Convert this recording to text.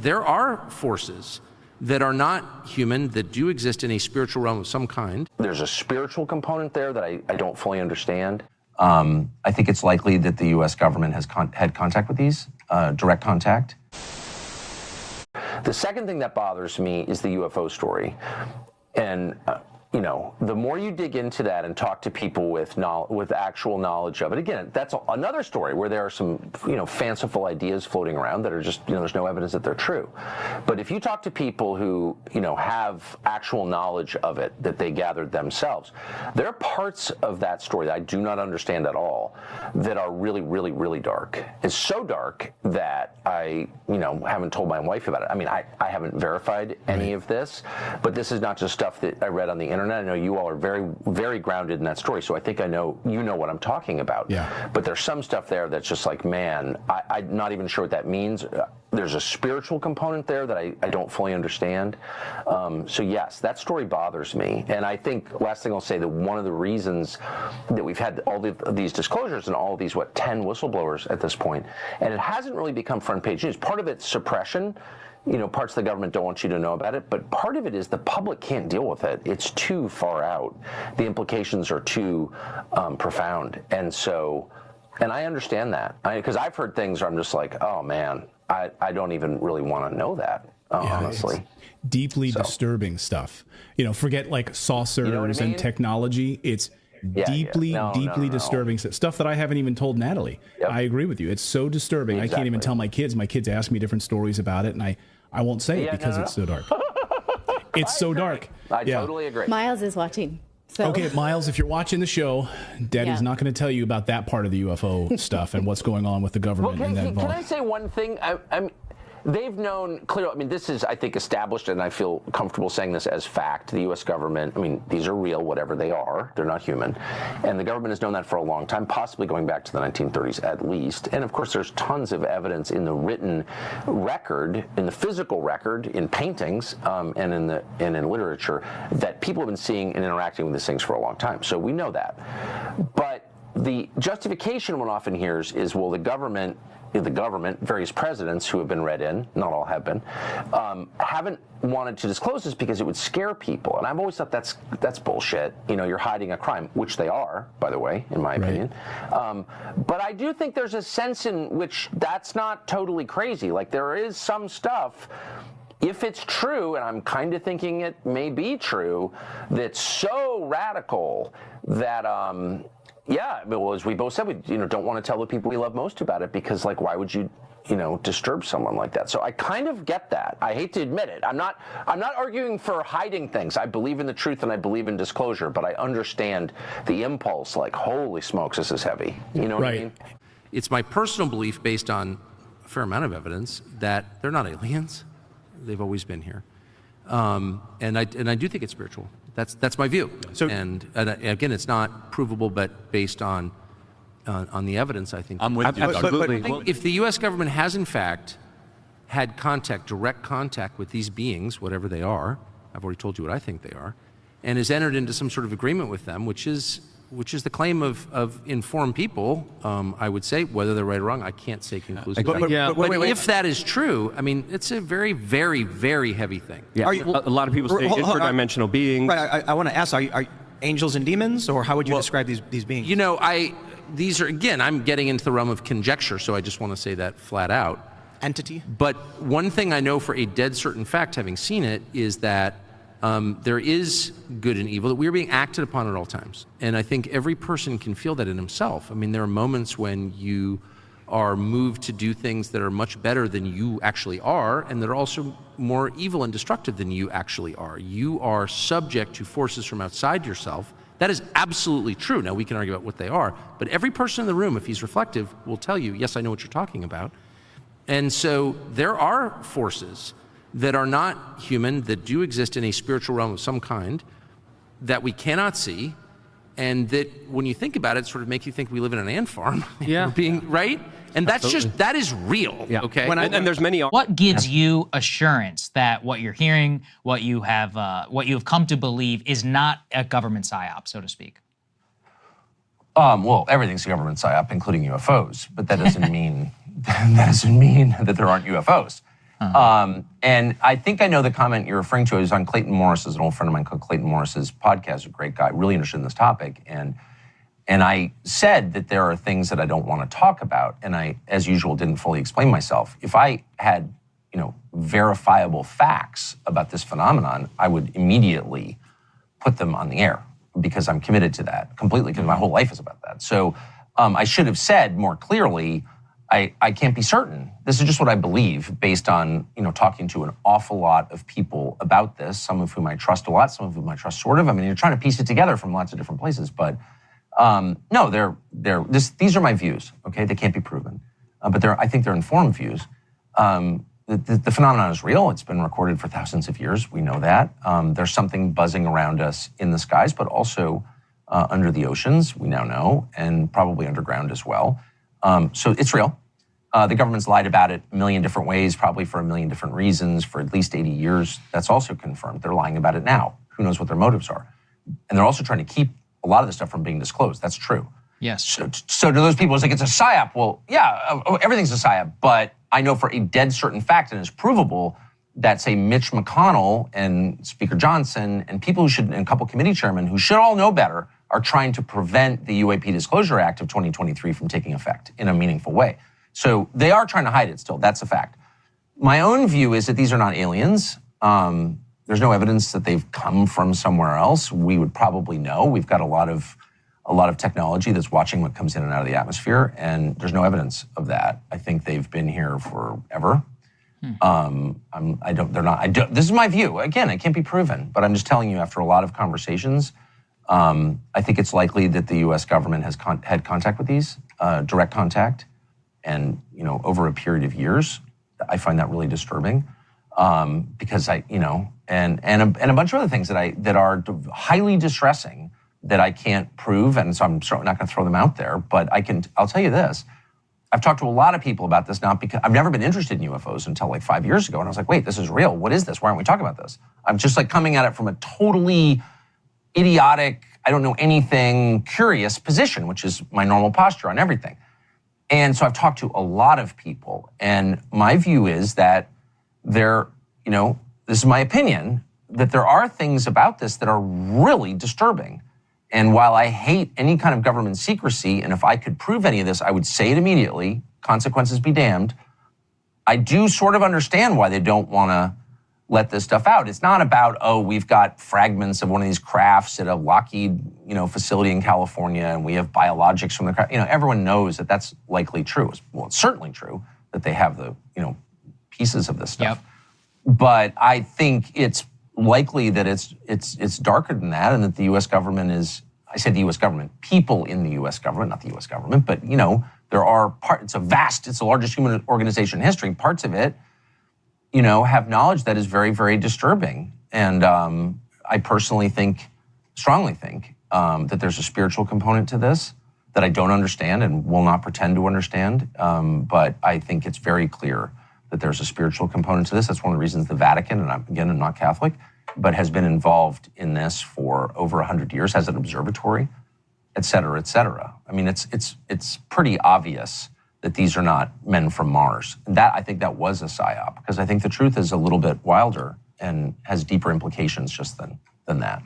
there are forces that are not human, that do exist in a spiritual realm of some kind. There's a spiritual component there that I don't fully understand. I think it's likely that the U.S. government has had contact with these, direct contact. The second thing that bothers me is the UFO story. And, you know, the more you dig into that and talk to people with actual knowledge of it, again, that's another story where there are some, you know, fanciful ideas floating around that are just, you know, there's no evidence that they're true. But if you talk to people who, you know, have actual knowledge of it that they gathered themselves, there are parts of that story that I do not understand at all that are really, really, really dark. It's so dark that I, you know, haven't told my wife about it. I mean, I haven't verified any of this, but this is not just stuff that I read on the internet. I know you all are very, very grounded in that story, so I think I know, you know what I'm talking about. Yeah. But there's some stuff there that's just like, man, I'm not even sure what that means. There's a spiritual component there that I don't fully understand. So yes, that story bothers me. And I think, last thing I'll say, that one of the reasons that we've had all these disclosures and all of these, 10 whistleblowers at this point, and it hasn't really become front page news. Part of it's suppression. You know, parts of the government don't want you to know about it, but part of it is the public can't deal with it. It's too far out. The implications are too profound. And so, and I understand that. Because I've heard things where I'm just like, oh man, I don't even really want to know that, honestly. Deeply disturbing stuff. You know, forget like saucers, you know what I mean? And technology. It's deeply disturbing stuff that I haven't even told Natalie. Yep. I agree with you. It's so disturbing. Exactly. I can't even tell my kids. My kids ask me different stories about it, and I won't say it because it's so dark. It's so dark. I totally agree. Miles is watching. So. Okay, Miles, if you're watching the show, Daddy's not going to tell you about that part of the UFO stuff and what's going on with the government. Well, can I say one thing? They've known clearly, I mean, this is, I think, established, and I feel comfortable saying this as fact. The U.S. government, I mean, these are real, whatever they are. They're not human. And the government has known that for a long time, possibly going back to the 1930s at least. And, of course, there's tons of evidence in the written record, in the physical record, in paintings, and in literature, that people have been seeing and interacting with these things for a long time. So we know that. But the justification one often hears is, well, the government, various presidents who have been read in, not all have been, haven't wanted to disclose this because it would scare people. And I've always thought that's bullshit. You know, you're hiding a crime, which they are, by the way, in my opinion. But I do think there's a sense in which that's not totally crazy. Like, there is some stuff, if it's true, and I'm kind of thinking it may be true, that's so radical that, yeah, well, as we both said, we don't want to tell the people we love most about it because, like, why would you disturb someone like that? So I kind of get that. I hate to admit it. I'm not arguing for hiding things. I believe in the truth and I believe in disclosure, but I understand the impulse. Like, holy smokes, this is heavy. You know what I mean? It's my personal belief, based on a fair amount of evidence, that they're not aliens. They've always been here, and I do think it's spiritual. That's my view. So, and again, it's not provable, but based on the evidence, I think. I'm with you. Absolutely. I think if the U.S. government has in fact had direct contact with these beings, whatever they are, I've already told you what I think they are, and has entered into some sort of agreement with them, which is the claim of informed people, I would say. Whether they're right or wrong, I can't say conclusively. But if that is true, I mean, it's a very, very, very heavy thing. Yeah. A lot of people say interdimensional beings. Right. I want to ask, are angels and demons, or how would you describe these beings? You know, these are, again, I'm getting into the realm of conjecture, so I just want to say that flat out. Entity? But one thing I know for a dead certain fact, having seen it, is that there is good and evil, that we are being acted upon at all times. And I think every person can feel that in himself. I mean, there are moments when you are moved to do things that are much better than you actually are, and that are also more evil and destructive than you actually are. You are subject to forces from outside yourself. That is absolutely true. Now, we can argue about what they are, but every person in the room, if he's reflective, will tell you, yes, I know what you're talking about. And so there are forces that are not human, that do exist in a spiritual realm of some kind, that we cannot see, and that when you think about it, sort of make you think we live in an ant farm. Yeah. Right? And that's that is real, okay? And there's many... What gives you assurance that what you're hearing, what you have come to believe is not a government psyop, so to speak? Well, everything's a government psyop, including UFOs, but that doesn't mean that there aren't UFOs. And I think I know the comment you're referring to. It was on Clayton Morris's, an old friend of mine called Clayton Morris's podcast, a great guy, really interested in this topic. And I said that there are things that I don't want to talk about. And I, as usual, didn't fully explain myself. If I had, verifiable facts about this phenomenon, I would immediately put them on the air because I'm committed to that completely, because my whole life is about that. So I should have said more clearly, I can't be certain. This is just what I believe based on, talking to an awful lot of people about this, some of whom I trust a lot, some of whom I trust sort of. I mean, you're trying to piece it together from lots of different places, but no, these are my views, okay? They can't be proven, but I think they're informed views. The phenomenon is real. It's been recorded for thousands of years. We know that. There's something buzzing around us in the skies, but also under the oceans, we now know, and probably underground as well. So it's real. The government's lied about it a million different ways, probably for a million different reasons, for at least 80 years. That's also confirmed. They're lying about it now. Who knows what their motives are? And they're also trying to keep a lot of this stuff from being disclosed. That's true. Yes. So to those people, it's like, it's a psyop. Well, yeah, everything's a psyop. But I know for a dead certain fact, and it's provable, that, say, Mitch McConnell and Speaker Johnson and people and a couple committee chairmen who should all know better are trying to prevent the UAP Disclosure Act of 2023 from taking effect in a meaningful way. So they are trying to hide it still. That's a fact. My own view is that these are not aliens. There's no evidence that they've come from somewhere else. We would probably know. We've got a lot of technology that's watching what comes in and out of the atmosphere, and there's no evidence of that. I think they've been here forever. This is my view. Again, it can't be proven, but I'm just telling you, after a lot of conversations, I think it's likely that the U.S. government has had contact with these, direct contact, and over a period of years. I find that really disturbing, because and a bunch of other things that are highly distressing that I can't prove, and so I'm certainly not going to throw them out there. But I'll tell you this: I've talked to a lot of people about this, not because I've never been interested in UFOs until like 5 years ago, and I was like, wait, this is real. What is this? Why aren't we talking about this? I'm just like coming at it from a totally idiotic, I don't know anything, curious position, which is my normal posture on everything. And so I've talked to a lot of people, and my view is that this is my opinion, that there are things about this that are really disturbing. And while I hate any kind of government secrecy, and if I could prove any of this, I would say it immediately, consequences be damned, I do sort of understand why they don't want to let this stuff out. It's not about, we've got fragments of one of these crafts at a Lockheed, facility in California, and we have biologics from the craft. Everyone knows that that's likely true. Well, it's certainly true that they have the, pieces of this stuff. Yep. But I think it's likely that it's darker than that, and that the U.S. government I say the U.S. government, people in the U.S. government, not the U.S. government, but, there are it's the largest human organization in history. Parts of it, have knowledge that is very, very disturbing. And I personally strongly think, that there's a spiritual component to this that I don't understand and will not pretend to understand. But I think it's very clear that there's a spiritual component to this. That's one of the reasons the Vatican, and I'm not Catholic, but has been involved in this for over 100 years, has an observatory, et cetera, et cetera. I mean, it's pretty obvious that these are not men from Mars. I think that was a psyop, because I think the truth is a little bit wilder and has deeper implications just than that.